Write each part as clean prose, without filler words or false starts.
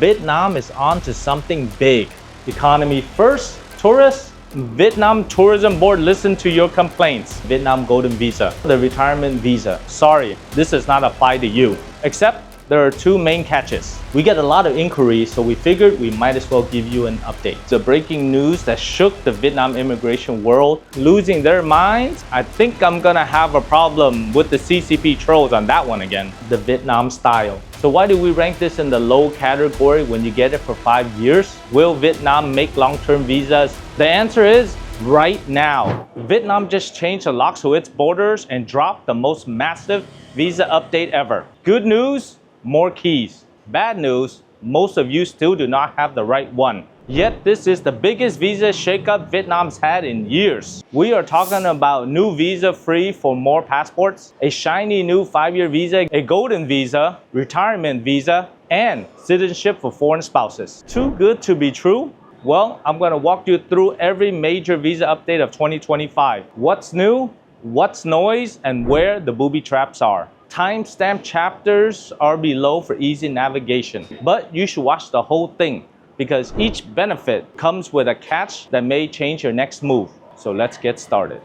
Vietnam is on to something big. Economy first, tourists. Vietnam Tourism Board, listen to your complaints. Vietnam Golden Visa, the retirement visa. Sorry, this does not apply to you. Except there are two main catches. We get a lot of inquiries, so we figured we might as well give you an update. The breaking news that shook the Vietnam immigration world, losing their minds. I think I'm gonna have a problem with the CCP trolls on that one again. The Vietnam style. So why do we rank this in the low category when you get it for 5 years? Will Vietnam make long-term visas? The answer is right now. Vietnam just changed the locks to its borders and dropped the most massive visa update ever. Good news, more keys. Bad news, most of you still do not have the right one. Yet this is the biggest visa shakeup Vietnam's had in years. We are talking about new visa free for more passports, a shiny new 5-year visa, a golden visa, retirement visa, and citizenship for foreign spouses. Too good to be true? Well, I'm going to walk you through every major visa update of 2025. What's new, what's noise, and where the booby traps are. Timestamp chapters are below for easy navigation, but you should watch the whole thing because each benefit comes with a catch that may change your next move. So let's get started.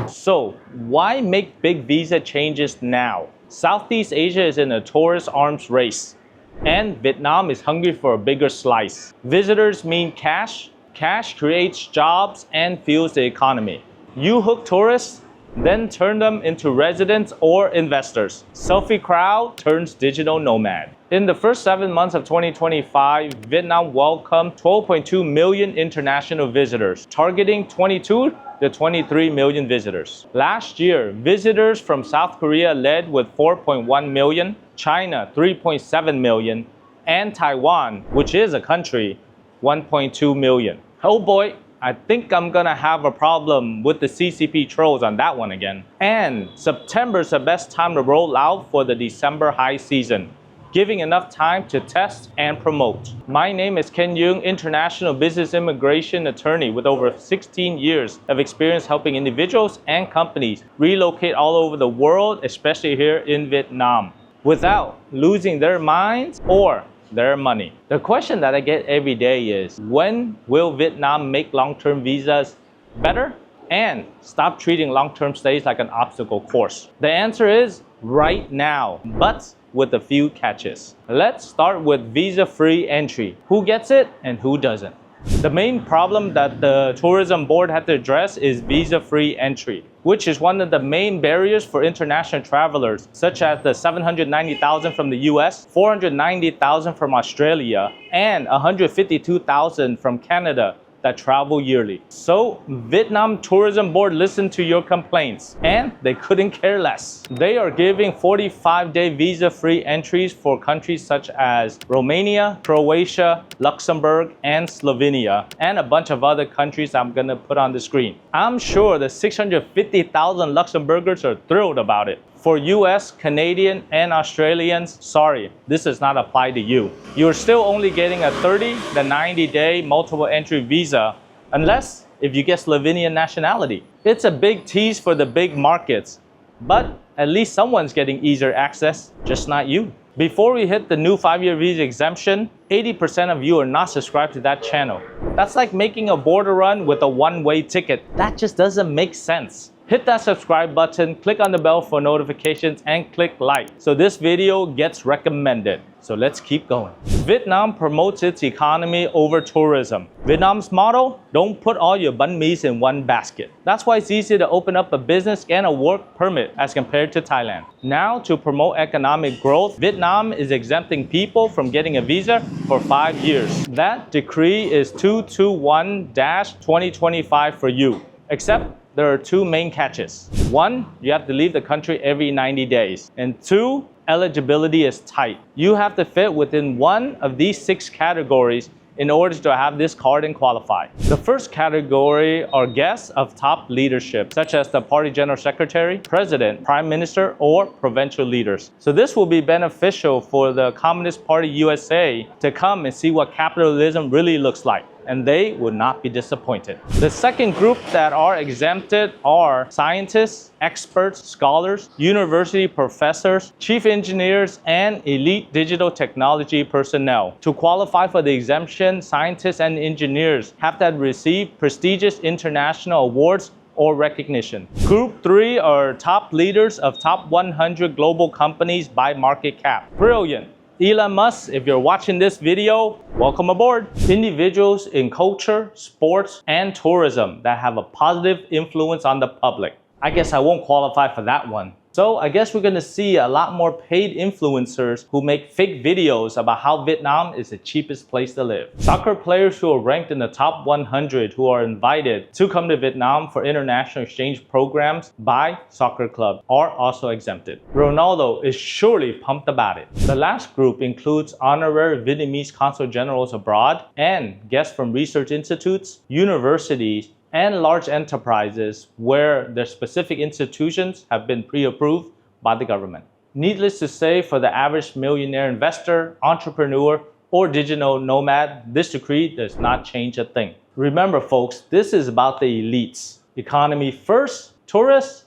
So why make big visa changes now? Southeast Asia is in a tourist arms race, and Vietnam is hungry for a bigger slice. Visitors mean cash. Cash creates jobs and fuels the economy. You hook tourists, then turn them into residents or investors. Selfie crowd turns digital nomad. In the first 7 months of 2025, Vietnam welcomed 12.2 million international visitors, targeting 22 to 23 million visitors. Last year, visitors from South Korea led with 4.1 million, China 3.7 million, and Taiwan, which is a country, 1.2 million. Oh boy, I think I'm gonna have a problem with the CCP trolls on that one again. And September's the best time to roll out for the December high season, giving enough time to test and promote. My name is Ken Duong, international business immigration attorney with over 16 years of experience helping individuals and companies relocate all over the world, especially here in Vietnam, without losing their minds or their money. The question that I get every day is, when will Vietnam make long-term visas better and stop treating long-term stays like an obstacle course? The answer is right now, but with a few catches. Let's start with visa-free entry. Who gets it and who doesn't? The main problem that the tourism board had to address is visa-free entry, which is one of the main barriers for international travelers, such as the 790,000 from the US, 490,000 from Australia, and 152,000 from Canada that travel yearly. So Vietnam Tourism Board listened to your complaints and they couldn't care less. They are giving 45-day visa-free entries for countries such as Romania, Croatia, Luxembourg, and Slovenia, and a bunch of other countries I'm gonna put on the screen. I'm sure the 650,000 Luxembourgers are thrilled about it. For US, Canadian, and Australians, sorry, this does not apply to you. You're still only getting a 30 to 90-day multiple entry visa, unless if you get Slovenian nationality. It's a big tease for the big markets, but at least someone's getting easier access, just not you. Before we hit the new 5-year visa exemption, 80% of you are not subscribed to that channel. That's like making a border run with a one-way ticket. That just doesn't make sense. Hit that subscribe button, click on the bell for notifications, and click like so this video gets recommended. So let's keep going. Vietnam promotes its economy over tourism. Vietnam's motto, don't put all your banh mi's in one basket. That's why it's easy to open up a business and a work permit as compared to Thailand. Now, to promote economic growth, Vietnam is exempting people from getting a visa for 5 years. That decree is 221-2025 for you, except there are two main catches. One, you have to leave the country every 90 days. And two, eligibility is tight. You have to fit within one of these 6 categories in order to have this card and qualify. The first category are guests of top leadership, such as the party general secretary, president, prime minister, or provincial leaders. So this will be beneficial for the Communist Party USA to come and see what capitalism really looks like. and they would not be disappointed. The second group that are exempted are scientists, experts, scholars, university professors, chief engineers, and elite digital technology personnel. To qualify for the exemption, scientists and engineers have to receive prestigious international awards or recognition. Group 3 are top leaders of top 100 global companies by market cap. Brilliant. Elon Musk, if you're watching this video, welcome aboard. Individuals in culture, sports, and tourism that have a positive influence on the public. I guess I won't qualify for that one. So I guess we're gonna see a lot more paid influencers who make fake videos about how Vietnam is the cheapest place to live. Soccer players who are ranked in the top 100 who are invited to come to Vietnam for international exchange programs by soccer clubs are also exempted. Ronaldo is surely pumped about it. The last group includes honorary Vietnamese consul generals abroad and guests from research institutes, universities, and large enterprises where their specific institutions have been pre-approved by the government. Needless to say, for the average millionaire investor, entrepreneur, or digital nomad, this decree does not change a thing. Remember folks, this is about the elites. Economy first, tourists,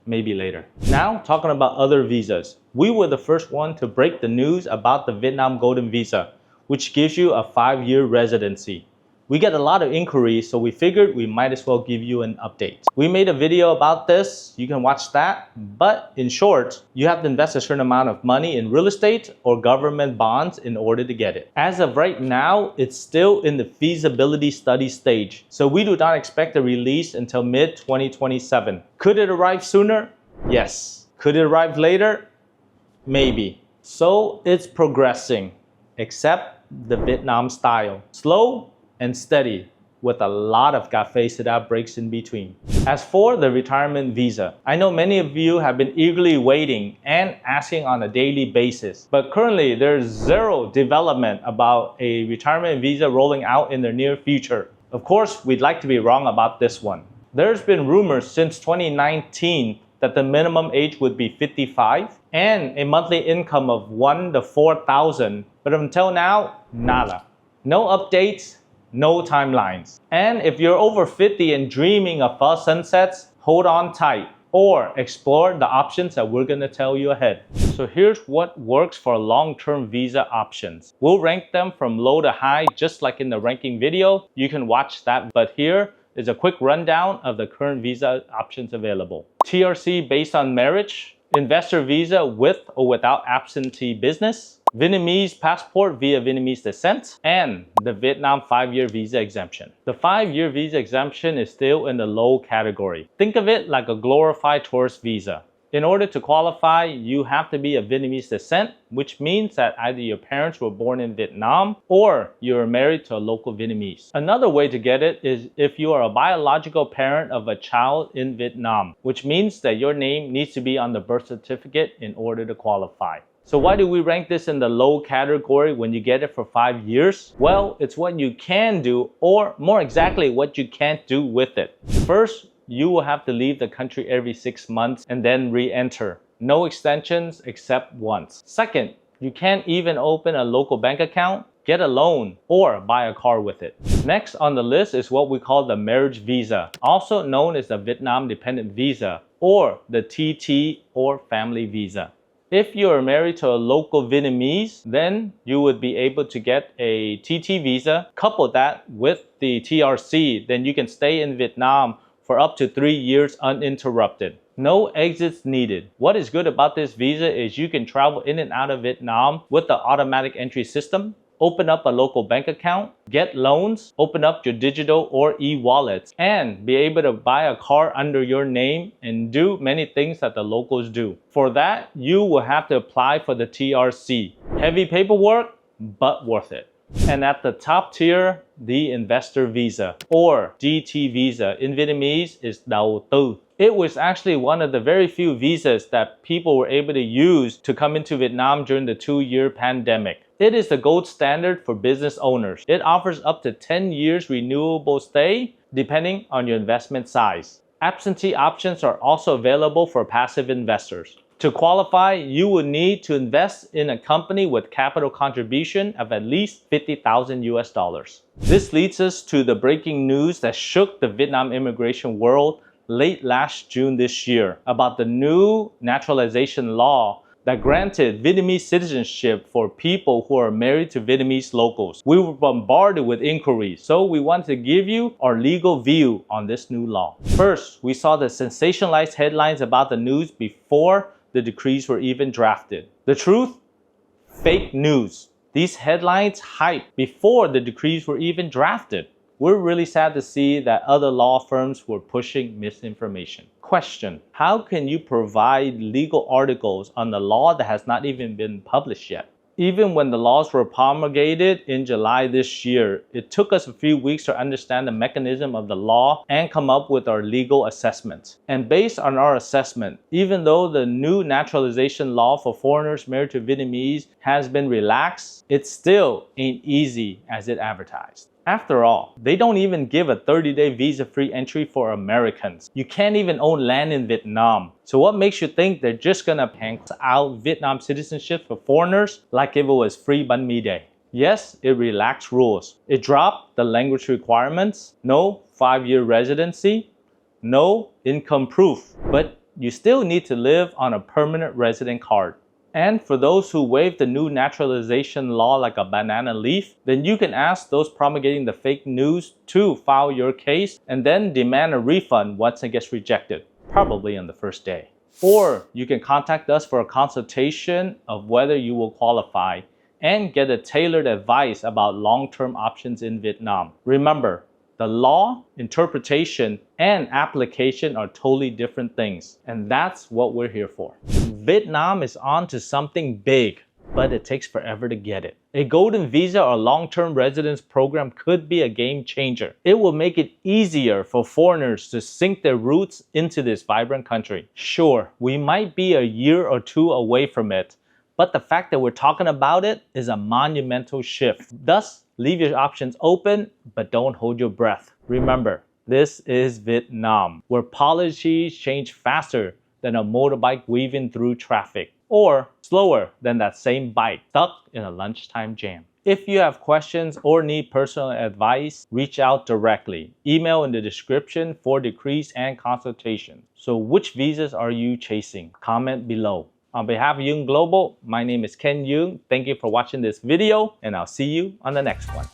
maybe later. Now, talking about other visas. We were the first one to break the news about the Vietnam Golden Visa, which gives you a 5-year residency. We get a lot of inquiries, so we figured we might as well give you an update. We made a video about this, you can watch that, but in short, you have to invest a certain amount of money in real estate or government bonds in order to get it. As of right now, it's still in the feasibility study stage, so we do not expect a release until mid-2027. Could it arrive sooner? Yes. Could it arrive later? Maybe. So it's progressing, except the Vietnam style. Slow and steady, with a lot of café sit-out breaks in between. As for the retirement visa, I know many of you have been eagerly waiting and asking on a daily basis, but currently there's zero development about a retirement visa rolling out in the near future. Of course, we'd like to be wrong about this one. There's been rumors since 2019 that the minimum age would be 55 and a monthly income of $1,000 to $4,000, but until now, nada. No updates, no timelines. And if you're over 50 and dreaming of fall sunsets, hold on tight or explore the options that we're gonna tell you ahead. So here's what works for long-term visa options. We'll rank them from low to high, just like in the ranking video. You can watch that, but here is a quick rundown of the current visa options available. TRC based on marriage, investor visa with or without absentee business, Vietnamese passport via Vietnamese descent, and the Vietnam 5-year visa exemption. The 5-year visa exemption is still in the low category. Think of it like a glorified tourist visa. In order to qualify, you have to be of Vietnamese descent, which means that either your parents were born in Vietnam or you're married to a local Vietnamese. Another way to get it is if you are a biological parent of a child in Vietnam, which means that your name needs to be on the birth certificate in order to qualify. So why do we rank this in the low category when you get it for 5 years? Well, it's what you can do, or more exactly, what you can't do with it. First, you will have to leave the country every 6 months and then re-enter. No extensions except once. Second, you can't even open a local bank account, get a loan, or buy a car with it. Next on the list is what we call the marriage visa, also known as the Vietnam Dependent Visa, or the TT or family visa. If you are married to a local Vietnamese, then you would be able to get a TT visa. Couple that with the TRC, then you can stay in Vietnam for up to 3 years uninterrupted. No exits needed. What is good about this visa is you can travel in and out of Vietnam with the automatic entry system, open up a local bank account, get loans, open up your digital or e-wallets, and be able to buy a car under your name and do many things that the locals do. For that, you will have to apply for the TRC. Heavy paperwork, but worth it. And at the top tier, the investor visa, or DT visa in Vietnamese is đầu tư. It was actually one of the very few visas that people were able to use to come into Vietnam during the 2-year pandemic. It is the gold standard for business owners. It offers up to 10 years renewable stay, depending on your investment size. Absentee options are also available for passive investors. To qualify, you would need to invest in a company with capital contribution of at least 50,000 US dollars. This leads us to the breaking news that shook the Vietnam immigration world late last June this year about the new naturalization law that granted Vietnamese citizenship for people who are married to Vietnamese locals. We were bombarded with inquiries, so we wanted to give you our legal view on this new law. First, we saw the sensationalized headlines about the news before the decrees were even drafted. The truth? Fake news. These headlines hyped before the decrees were even drafted. We're really sad to see that other law firms were pushing misinformation. Question: how can you provide legal articles on the law that has not even been published yet? Even when the laws were promulgated in July this year, it took us a few weeks to understand the mechanism of the law and come up with our legal assessment. And based on our assessment, even though the new naturalization law for foreigners married to Vietnamese has been relaxed, it still ain't easy as it advertised. After all, they don't even give a 30-day visa-free entry for Americans. You can't even own land in Vietnam. So what makes you think they're just gonna pass out Vietnam citizenship for foreigners like if it was free banh mi day? Yes, it relaxed rules. It dropped the language requirements, no 5-year residency, no income proof, but you still need to live on a permanent resident card. And for those who wave the new naturalization law like a banana leaf, then you can ask those promulgating the fake news to file your case and then demand a refund once it gets rejected, probably on the first day. Or you can contact us for a consultation of whether you will qualify and get a tailored advice about long-term options in Vietnam. Remember, the law, interpretation, and application are totally different things, and that's what we're here for. Vietnam is on to something big, but it takes forever to get it. A golden visa or long-term residence program could be a game changer. It will make it easier for foreigners to sink their roots into this vibrant country. Sure, we might be a year or two away from it, but the fact that we're talking about it is a monumental shift. Thus, leave your options open, but don't hold your breath. Remember, this is Vietnam, where policies change faster than a motorbike weaving through traffic, or slower than that same bike stuck in a lunchtime jam. If you have questions or need personal advice, reach out directly. Email in the description for decrees and consultation. So which visas are you chasing? Comment below. On behalf of Duong Global, my name is Ken Duong. Thank you for watching this video, and I'll see you on the next one.